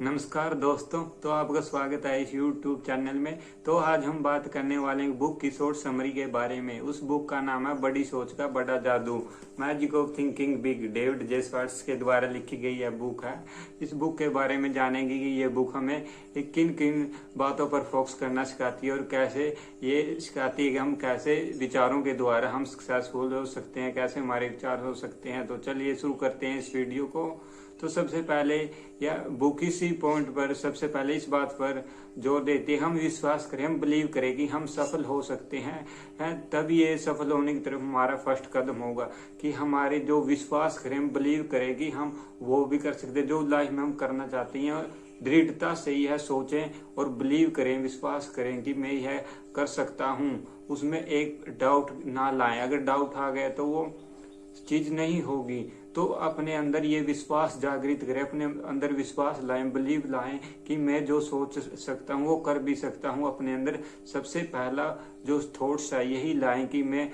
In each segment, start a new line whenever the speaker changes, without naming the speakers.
नमस्कार दोस्तों, तो आपका स्वागत है इस YouTube चैनल में। तो आज हम बात करने वाले हैं बुक की शॉर्ट समरी के बारे में। उस बुक का नाम है बड़ी सोच का बड़ा जादू, magic of thinking big. David J Schwartz के द्वारा लिखी गई यह बुक है। इस बुक के बारे में जानेंगे कि ये बुक हमें किन किन बातों पर फोकस करना सिखाती है और कैसे ये सिखाती है कि हम कैसे विचारों के द्वारा हम सक्सेसफुल हो सकते हैं, कैसे हमारे विचार हो सकते हैं। तो चलिए शुरू करते हैं इस वीडियो को। तो सबसे पहले या बुक इसी पॉइंट पर सबसे पहले इस बात पर जोर देते हैं, हम विश्वास करें, हम बिलीव करें कि हम सफल हो सकते हैं तब ये सफल होने की तरफ हमारा फर्स्ट कदम होगा। कि हमारे जो विश्वास करें, हम बिलीव करें कि हम वो भी कर सकते हैं जो लाइफ में हम करना चाहते हैं। दृढ़ता से यह सोचें और बिलीव करें, विश्वास करें कि मैं यह कर सकता हूँ। उसमें एक डाउट ना लाएं। अगर डाउट आ गया तो वो चीज नहीं होगी। तो अपने अंदर ये विश्वास जागृत करें, अपने अंदर विश्वास लाएं, बिलीव लाएं कि मैं जो सोच सकता हूँ वो कर भी सकता हूँ। अपने अंदर सबसे पहला जो थॉट्स है यही लाएं कि मैं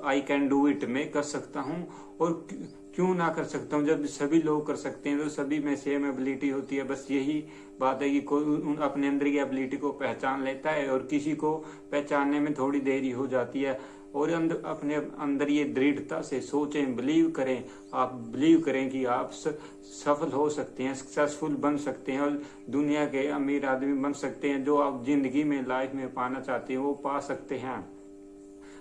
आई कैन डू इट, मैं कर सकता हूँ। और क्यों ना कर सकता हूँ, जब सभी लोग कर सकते हैं तो सभी में सेम एबिलिटी होती है। बस यही बात है कि कोई अपने अंदर की एबिलिटी को पहचान लेता है और किसी को पहचानने में थोड़ी देरी हो जाती है। और अपने अंदर ये दृढ़ता से सोचें, बिलीव करें। आप बिलीव करें कि आप सफल हो सकते हैं, सक्सेसफुल बन सकते हैं और दुनिया के अमीर आदमी बन सकते हैं। जो आप जिंदगी में लाइफ में पाना चाहते हैं वो पा सकते हैं।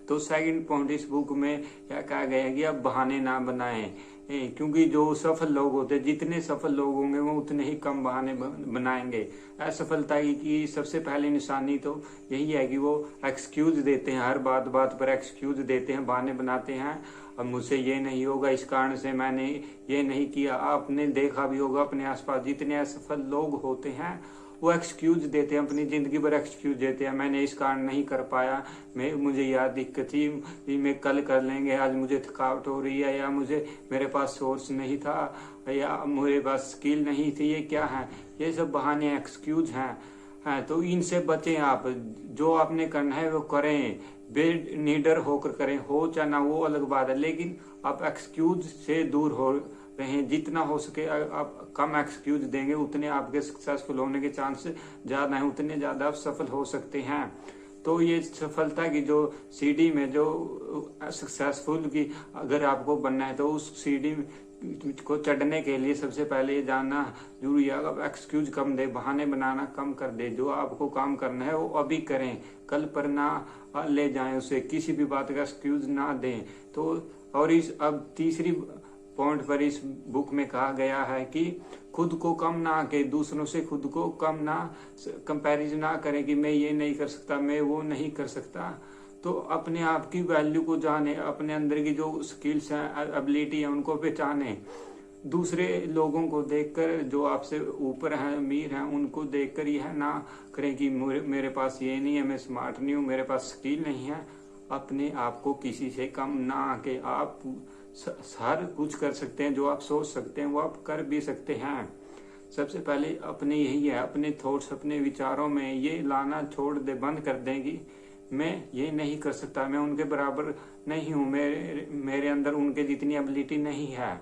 तो सेकंड पॉइंट इस बुक में क्या कहा गया है कि आप बहाने ना बनाएं। क्योंकि जो सफल लोग होते हैं, जितने सफल लोग होंगे वो उतने ही कम बहाने बनाएंगे। असफलता की सबसे पहली निशानी तो यही है कि वो एक्सक्यूज देते हैं, हर बात बात पर एक्सक्यूज देते हैं, बहाने बनाते हैं। अब मुझसे ये नहीं होगा, इस कारण से मैंने ये नहीं किया। आपने देखा भी होगा अपने आसपास जितने असफल लोग होते हैं वो एक्सक्यूज देते हैं, अपनी जिंदगी भर एक्सक्यूज देते हैं। मैंने इस कारण नहीं कर पाया, मुझे यह दिक्कत थी, मैं कल कर लेंगे, आज मुझे थकावट हो रही है, या मेरे पास सोर्स नहीं था, या मेरे पास स्किल नहीं थी। ये क्या है? ये सब बहाने एक्सक्यूज हैं। तो इनसे बचें आप। जो आपने करना है वो करें, निडर होकर करें। हो चाहे ना वो अलग बात है, लेकिन आप एक्सक्यूज से दूर हो रहें। जितना हो सके आप कम एक्सक्यूज देंगे उतने आपके सक्सेसफुल होने के चांस ज्यादा हैं, उतने ज्यादा आप सफल हो सकते हैं। तो ये सफलता की जो सीढ़ी में जो सक्सेसफुल की अगर आपको बनना है तो उस सीढ़ी को चढ़ने के लिए सबसे पहले ये जानना जरूरी है। आप एक्सक्यूज कम दे, बहाने बनाना कम कर दे। जो आपको काम करना है वो अभी करें, कल पर ना ले जाएं उसे, किसी भी बात का एक्सक्यूज ना दें। तो और अब तीसरी पॉइंट पर इस बुक में कहा गया है कि खुद को कम ना के, दूसरों से खुद को कम ना कंपैरिजन ना करें कि मैं ये नहीं कर सकता, मैं वो नहीं कर सकता। तो अपने आप की वैल्यू को जाने, अपने अंदर की जो स्किल्स हैं, एबिलिटी है, उनको पहचाने। दूसरे लोगों को देखकर, जो आपसे ऊपर हैं, अमीर हैं, उनको देखकर यह ना करें कि मेरे पास ये नहीं है, मैं स्मार्ट नहीं हूँ, मेरे पास स्किल नहीं है। अपने आप को किसी से कम ना आके आप हर कुछ कर सकते हैं। जो आप सोच सकते हैं वो आप कर भी सकते हैं। सबसे पहले अपने यही है, अपने थॉट्स, अपने विचारों में ये लाना छोड़ दे, बंद कर दें कि मैं ये नहीं कर सकता, मैं उनके बराबर नहीं हूँ, मेरे अंदर उनके जितनी एबिलिटी नहीं है।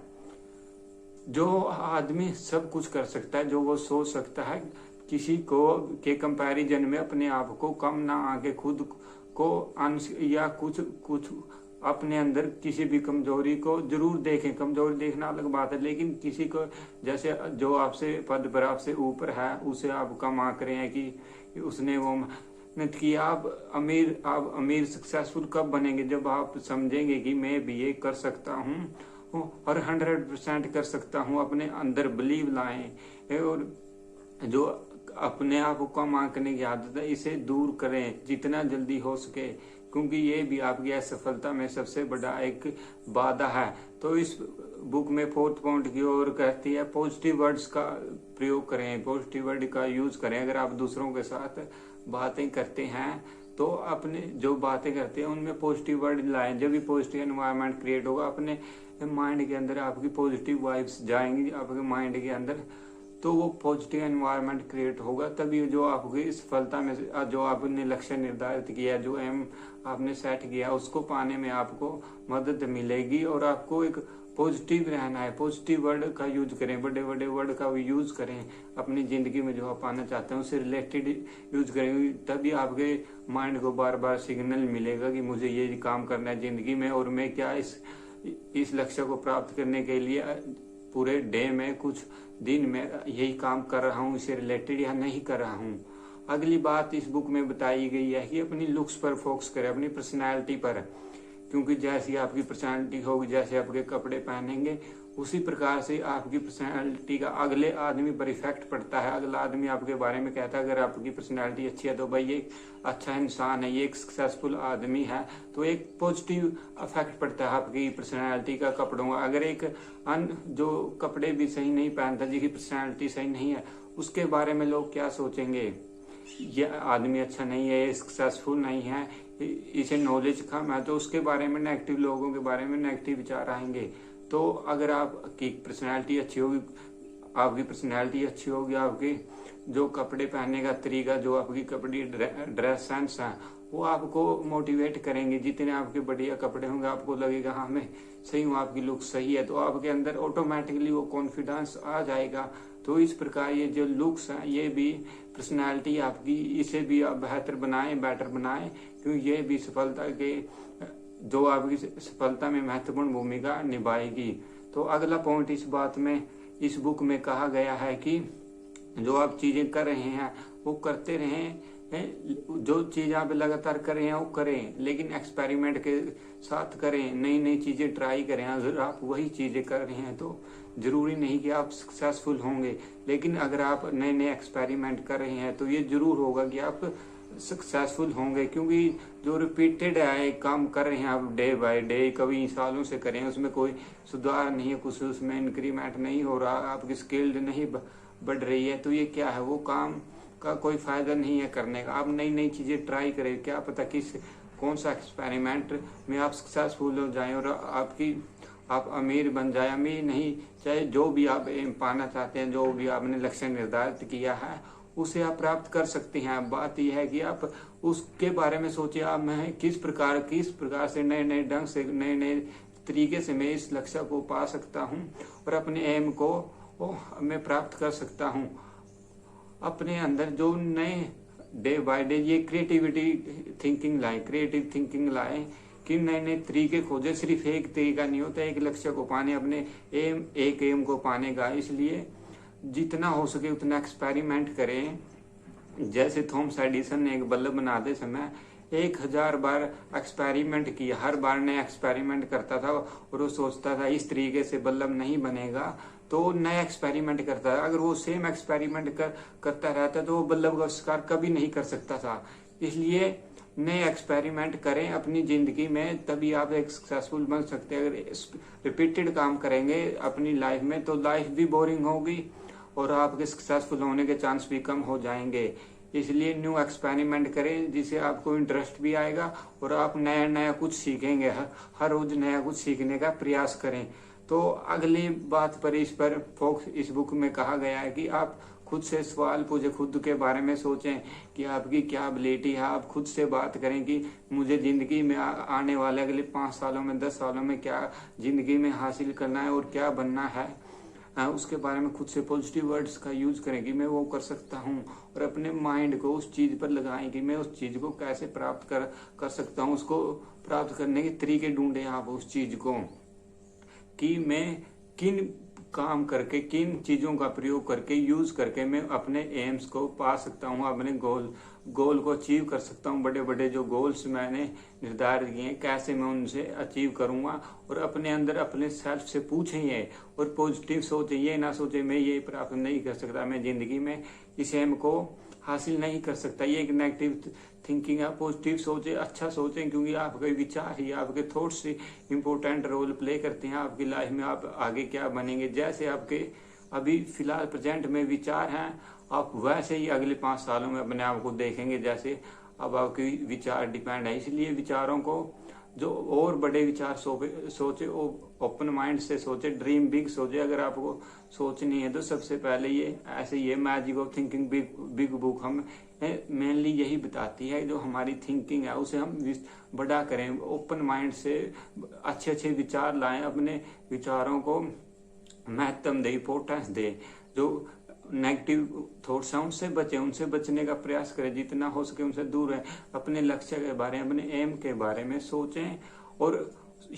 जो आदमी सब कुछ कर सकता है, जो वो सोच सकता है, किसी को के कंपैरिजन में अपने आप को कम ना आके खुद को या कुछ अपने अंदर किसी भी कमजोरी को जरूर देखें। कमजोरी देखना अलग बात है, लेकिन किसी को जैसे जो आपसे पद पर आपसे ऊपर है उसे आप कम आंक रहे हैं कि उसने वो मेहनत की। आप अमीर सक्सेसफुल कब बनेंगे? जब आप समझेंगे कि मैं भी ये कर सकता हूँ और 100% कर सकता हूँ। अपने अंदर बिलीव लाएं और जो अपने आप को कम आंकने की आदत है इसे दूर करें जितना जल्दी हो सके, क्योंकि ये भी आपकी असफलता में सबसे बड़ा एक बाधा है। तो इस बुक में फोर्थ पॉइंट की ओर कहती है पॉजिटिव वर्ड्स का प्रयोग करें, पॉजिटिव वर्ड का यूज करें। अगर आप दूसरों के साथ बातें करते हैं तो अपने जो बातें करते हैं उनमें पॉजिटिव वर्ड लाएं। जब भी पॉजिटिव एनवायरनमेंट क्रिएट होगा, अपने माइंड के अंदर आपकी पॉजिटिव वाइब्स जाएंगी आपके माइंड के अंदर, तो वो पॉजिटिव एनवायरनमेंट क्रिएट होगा। तभी जो आपकी सफलता में जो आपने लक्ष्य निर्धारित किया, जो एम आपने सेट किया, उसको पाने में आपको मदद मिलेगी और आपको एक पॉजिटिव रहना है, पॉजिटिव वर्ड का यूज करें, बड़े बड़े वर्ड का यूज करें, अपनी जिंदगी में जो आप पाना चाहते हैं उससे रिलेटेड यूज करें, तभी आपके माइंड को बार बार सिग्नल मिलेगा कि मुझे ये काम करना है जिंदगी में, और मैं क्या इस लक्ष्य को प्राप्त करने के लिए पूरे डे में कुछ दिन में यही काम कर रहा हूँ इससे रिलेटेड या नहीं कर रहा हूँ। अगली बात इस बुक में बताई गई है कि अपनी लुक्स पर फोकस करें, अपनी पर्सनैलिटी पर, क्योंकि जैसी आपकी पर्सनैलिटी होगी, जैसे आपके कपड़े पहनेंगे, उसी प्रकार से आपकी पर्सनैलिटी का अगले आदमी पर इफेक्ट पड़ता है। अगला आदमी आपके बारे में कहता है अगर आपकी पर्सनैलिटी अच्छी है तो भाई ये अच्छा इंसान है, ये एक सक्सेसफुल आदमी है, तो एक पॉजिटिव इफेक्ट पड़ता है आपकी पर्सनैलिटी का कपड़ों का। अगर एक जो कपड़े भी सही नहीं पहनता, जिसकी पर्सनैलिटी सही नहीं है, उसके बारे में लोग क्या सोचेंगे, ये आदमी अच्छा नहीं है, ये सक्सेसफुल नहीं है, इसे नॉलेज कम है, तो उसके बारे में नेगेटिव, लोगों के बारे में नेगेटिव विचार आएंगे। तो अगर आपकी पर्सनैलिटी अच्छी होगी, आपकी जो कपड़े पहनने का तरीका, जो आपकी कपड़े ड्रेस सेंस है, वो आपको मोटिवेट करेंगे। जितने आपके बढ़िया कपड़े होंगे आपको लगेगा हाँ मैं सही हूँ, आपकी लुक सही है, तो आपके अंदर ऑटोमेटिकली वो कॉन्फिडेंस आ जाएगा। तो इस प्रकार ये जो लुक्स हैं, ये भी पर्सनैलिटी आपकी, इसे भी आप बेटर बनाएं, क्योंकि ये भी सफलता के, जो आपकी सफलता में महत्वपूर्ण भूमिका निभाएगी। तो अगला पॉइंट इस बात में, इस बुक में कहा गया है कि जो आप चीजें कर रहे हैं वो करते रहें, जो चीज आप लगातार कर रहे हैं वो करें, लेकिन एक्सपेरिमेंट के साथ करें, नई नई चीजें ट्राई करें। अगर आप वही चीजें कर रहे हैं तो जरूरी नहीं कि आप सक्सेसफुल होंगे, लेकिन अगर आप नए नए एक्सपेरिमेंट कर रहे हैं तो ये जरूर होगा कि आप सक्सेसफुल होंगे, क्योंकि जो रिपीटेड है काम कर रहे हैं आप डे बाय डे, कभी सालों से करें, उसमें कोई सुधार नहीं है, कुछ उसमें इंक्रीमेंट नहीं हो रहा, आपकी स्किल्ड नहीं बढ़ रही है, तो ये क्या है, वो काम का कोई फायदा नहीं है करने का। आप नई नई चीजें ट्राई करें, क्या पता कौन सा एक्सपेरिमेंट में आप सक्सेसफुल हो जाएं और आप अमीर बन जाए। अमीर नहीं, चाहे जो भी आप एम पाना चाहते हैं, जो भी आपने लक्ष्य निर्धारित किया है, उसे आप प्राप्त कर सकते हैं। बात यह है कि आप उसके बारे में सोचिए, आप मैं किस प्रकार से नए नए ढंग से, नए नए तरीके से मैं इस लक्ष्य को पा सकता हूँ और अपने एम को मैं प्राप्त कर सकता हूँ। अपने अंदर जो नए डे बाय डे ये क्रिएटिव थिंकिंग लाए कि नए नए तरीके खोजे। सिर्फ एक तरीका नहीं होता एक लक्ष्य को पाने, अपने एक एम को पाने का। इसलिए जितना हो सके उतना एक्सपेरिमेंट करें। जैसे थॉमस एडिसन ने एक बल्ब बनाते समय 1000 बार एक्सपेरिमेंट किया, हर बार नया एक्सपेरिमेंट करता था और वो सोचता था इस तरीके से बल्ब नहीं बनेगा, तो नया एक्सपेरिमेंट करता था। अगर वो सेम एक्सपेरिमेंट करता रहता तो वो बल्ब का आविष्कार कभी नहीं कर सकता था। इसलिए नए एक्सपेरिमेंट करें अपनी जिंदगी में, तभी आप एक सक्सेसफुल बन सकते हैं। अगर रिपीटेड काम करेंगे अपनी लाइफ में तो लाइफ भी बोरिंग होगी और आपके सक्सेसफुल होने के चांस भी कम हो जाएंगे। इसलिए न्यू एक्सपेरिमेंट करें जिससे आपको इंटरेस्ट भी आएगा और आप नया नया कुछ सीखेंगे। हर रोज नया कुछ सीखने का प्रयास करें। तो अगली बात पर इस बुक में कहा गया है कि आप खुद से सवाल पूछे, खुद के बारे में सोचें कि आपकी क्या एबिलिटी है। आप खुद से बात करें कि मुझे जिंदगी में आने वाले अगले 5 सालों में, 10 सालों में क्या जिंदगी में हासिल करना है और क्या बनना है। उसके बारे में खुद से पॉजिटिव वर्ड्स का यूज करें कि मैं वो कर सकता हूँ, और अपने माइंड को उस चीज पर लगाएं कि मैं उस चीज को कैसे प्राप्त कर सकता हूँ। उसको प्राप्त करने के तरीके ढूंढें आप उस चीज को, कि मैं किन काम करके, किन चीजों का प्रयोग करके, यूज करके मैं अपने एम्स को पा सकता हूँ, अपने गोल को अचीव कर सकता हूँ। बड़े बड़े जो गोल्स मैंने निर्धारित किए हैं कैसे मैं उनसे अचीव करूंगा। और अपने अंदर अपने सेल्फ से पूछें ये, और पॉजिटिव सोचें, ये ना सोचें मैं ये प्राप्त नहीं कर सकता, मैं जिंदगी में इस एम को हासिल नहीं कर सकता। ये एक नेगेटिव थिंकिंग है। पॉजिटिव सोचें, अच्छा सोचें, क्योंकि आपके विचार ही, आपके थॉट्स ही इम्पोर्टेंट रोल प्ले करते हैं आपकी लाइफ में। आप आगे क्या बनेंगे, जैसे आपके अभी फिलहाल प्रेजेंट में विचार हैं, आप वैसे ही अगले 5 सालों में अपने आप को देखेंगे। जैसे अब आपके विचार डिपेंड है, इसलिए विचारों को जो और बड़े विचार सोचे, ओपन माइंड से सोचे, ड्रीम बिग सोचे। अगर आपको सोचनी है तो सबसे पहले ये ऐसे ये magic of thinking big book हम मेनली यही बताती है, जो हमारी थिंकिंग है उसे हम बड़ा करें, ओपन माइंड से अच्छे अच्छे विचार लाएं, अपने विचारों को महत्व दे, इंपॉर्टेंस दे। जो नेगेटिव थॉट्स हैं उनसे बचें, उनसे बचने का प्रयास करें, जितना हो सके उनसे दूर रहें। अपने लक्ष्य के बारे में, अपने एम के बारे में सोचें और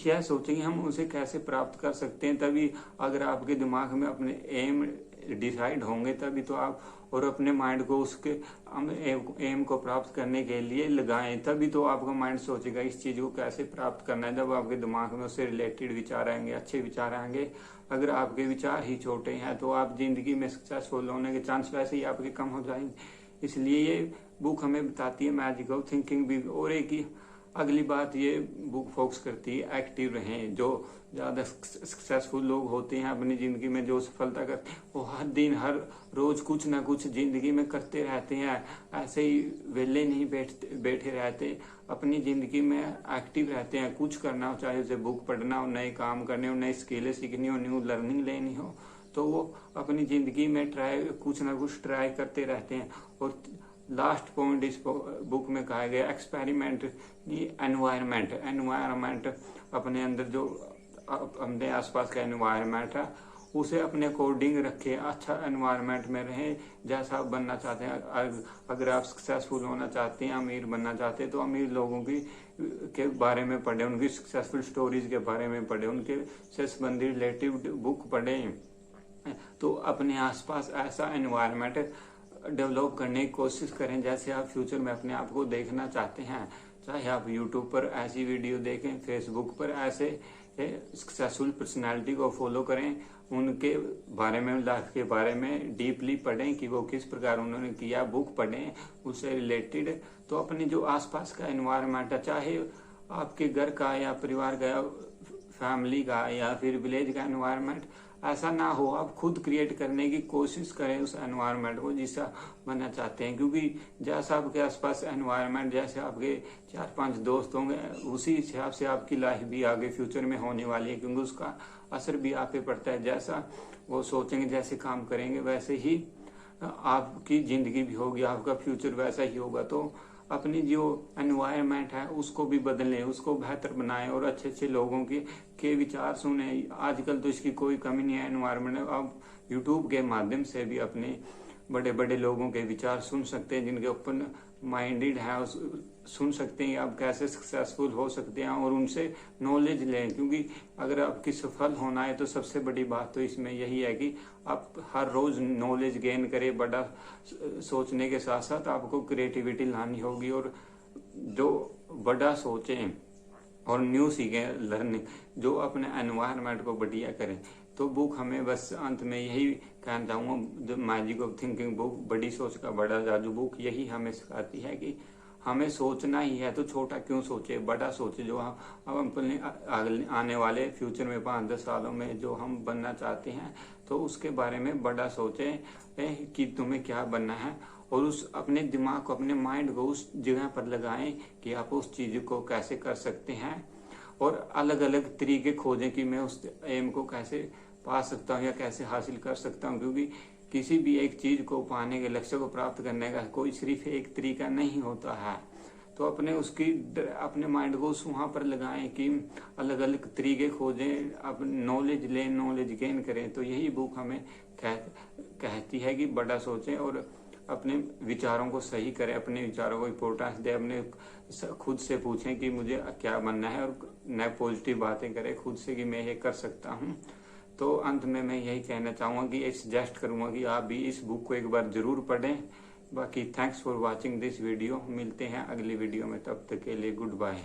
यह सोचें कि हम उसे कैसे प्राप्त कर सकते हैं। तभी अगर आपके दिमाग में अपने एम डिसाइड होंगे तभी तो आप और अपने माइंड को उसके एम को प्राप्त करने के लिए लगाएं, तभी तो आपका माइंड सोचेगा इस चीज को कैसे प्राप्त करना है। जब आपके दिमाग में उससे रिलेटेड विचार आएंगे, अच्छे विचार आएंगे। अगर आपके विचार ही छोटे हैं तो आप जिंदगी में सक्सेसफुल होने के चांस वैसे ही आपके कम हो जाएंगे। इसलिए ये बुक हमें बताती है मैजिक ऑफ थिंकिंग बिग। और एक ही अगली बात ये बुक फोकस करती है एक्टिव रहें। जो ज्यादा सक्सेसफुल लोग होते हैं अपनी जिंदगी में, जो सफलता करते हैं, वो हर दिन हर रोज कुछ ना कुछ जिंदगी में करते रहते हैं। ऐसे ही वेले नहीं बैठे रहते, अपनी जिंदगी में एक्टिव रहते हैं। कुछ करना हो, चाहे उसे बुक पढ़ना हो, नए काम करने हो, नई स्किलें सीखनी हो, न्यू लर्निंग लेनी हो, तो वो अपनी जिंदगी में कुछ ना कुछ ट्राई करते रहते हैं। और लास्ट पॉइंट इस बुक में कहा गया एक्सपेरिमेंट एनवायरमेंट अपने अंदर जो अपने आसपास का एनवायरमेंट है उसे अपने अकॉर्डिंग रखे, अच्छा एनवायरमेंट में रहें जैसा आप बनना चाहते हैं। अगर आप सक्सेसफुल होना चाहते हैं, अमीर बनना चाहते हैं, तो अमीर लोगों के बारे में पढ़े, उनकी सक्सेसफुल स्टोरीज के बारे में पढ़े, उनके से संबंधित रिलेटिव बुक पढ़ें। तो अपने आसपास ऐसा एनवायरमेंट डेवलप करने की कोशिश करें जैसे आप फ्यूचर में अपने आप को देखना चाहते हैं। चाहे आप यूट्यूब पर ऐसी वीडियो देखें, फेसबुक पर ऐसे सक्सेसफुल पर्सनालिटी को फॉलो करें, उनके बारे में, लाइफ के बारे में डीपली पढ़ें कि वो किस प्रकार उन्होंने किया, बुक पढ़ें उससे रिलेटेड। तो अपने जो आसपास का एनवायरनमेंट है, चाहे आपके घर का या परिवार का, फैमिली का या फिर विलेज का एनवायरनमेंट, ऐसा ना हो, आप खुद क्रिएट करने की कोशिश करें उस एनवायरनमेंट को जिसका बनना चाहते हैं। क्योंकि जैसा आपके आसपास एनवायरनमेंट, जैसे आपके 4-5 दोस्त होंगे, उसी हिसाब से आपकी लाइफ भी आगे फ्यूचर में होने वाली है, क्योंकि उसका असर भी आप पे पड़ता है। जैसा वो सोचेंगे, जैसे काम करेंगे, वैसे ही आपकी जिंदगी भी होगी, आपका फ्यूचर वैसा ही होगा। तो अपनी जो एनवायरनमेंट है उसको भी बदलें, उसको बेहतर बनाएं और अच्छे अच्छे लोगों के विचार सुने। आजकल तो इसकी कोई कमी नहीं है एनवायरनमेंट। आप यूट्यूब के माध्यम से भी अपने बड़े बड़े लोगों के विचार सुन सकते हैं, जिनके ओपन माइंडेड है, सुन सकते हैं आप कैसे सक्सेसफुल हो सकते हैं और उनसे नॉलेज लें। क्योंकि अगर आपकी सफल होना है तो सबसे बड़ी बात तो इसमें यही है कि आप हर रोज नॉलेज गेन करें। बड़ा सोचने के साथ साथ आपको क्रिएटिविटी लानी होगी और जो बड़ा सोचें और न्यू सीखें, लर्निंग, जो अपने एनवायरनमेंट को बढ़िया करें। तो बुक हमें बस अंत में यही कहना चाहूंगा, जो मैजिक ऑफ थिंकिंग बुक, बड़ी सोच का बड़ा जादू बुक, यही हमें सिखाती है कि हमें सोचना ही है तो छोटा क्यों सोचे, बड़ा सोचे। जो हम अपने आने वाले फ्यूचर में 5-10 सालों में जो हम बनना चाहते हैं, तो उसके बारे में बड़ा सोचें कि तुम्हें क्या बनना है, और उस अपने दिमाग को, अपने माइंड को उस जगह पर लगाएं कि आप उस चीज को कैसे कर सकते हैं। और अलग अलग तरीके खोजें कि मैं उस एम को कैसे पा सकता हूँ या कैसे हासिल कर सकता हूँ। क्योंकि किसी भी एक चीज को पाने के, लक्ष्य को प्राप्त करने का कोई सिर्फ एक तरीका नहीं होता है। तो अपने माइंड को वहां पर लगाएं कि अलग अलग तरीके खोजें, अब नॉलेज लें, नॉलेज गेन करें। तो यही बुक हमें कहती है कि बड़ा सोचें और अपने विचारों को सही करें, अपने विचारों को इम्पोर्टेंस दें, अपने खुद से पूछें कि मुझे क्या बनना है और नए पॉजिटिव बातें करें खुद से कि मैं ये कर सकता हूँ। तो अंत में मैं यही कहना चाहूंगा कि सजेस्ट करूंगा कि आप भी इस बुक को एक बार जरूर पढ़ें। बाकी thanks for watching this video. मिलते हैं अगली वीडियो में, तब तक के लिए गुड बाय।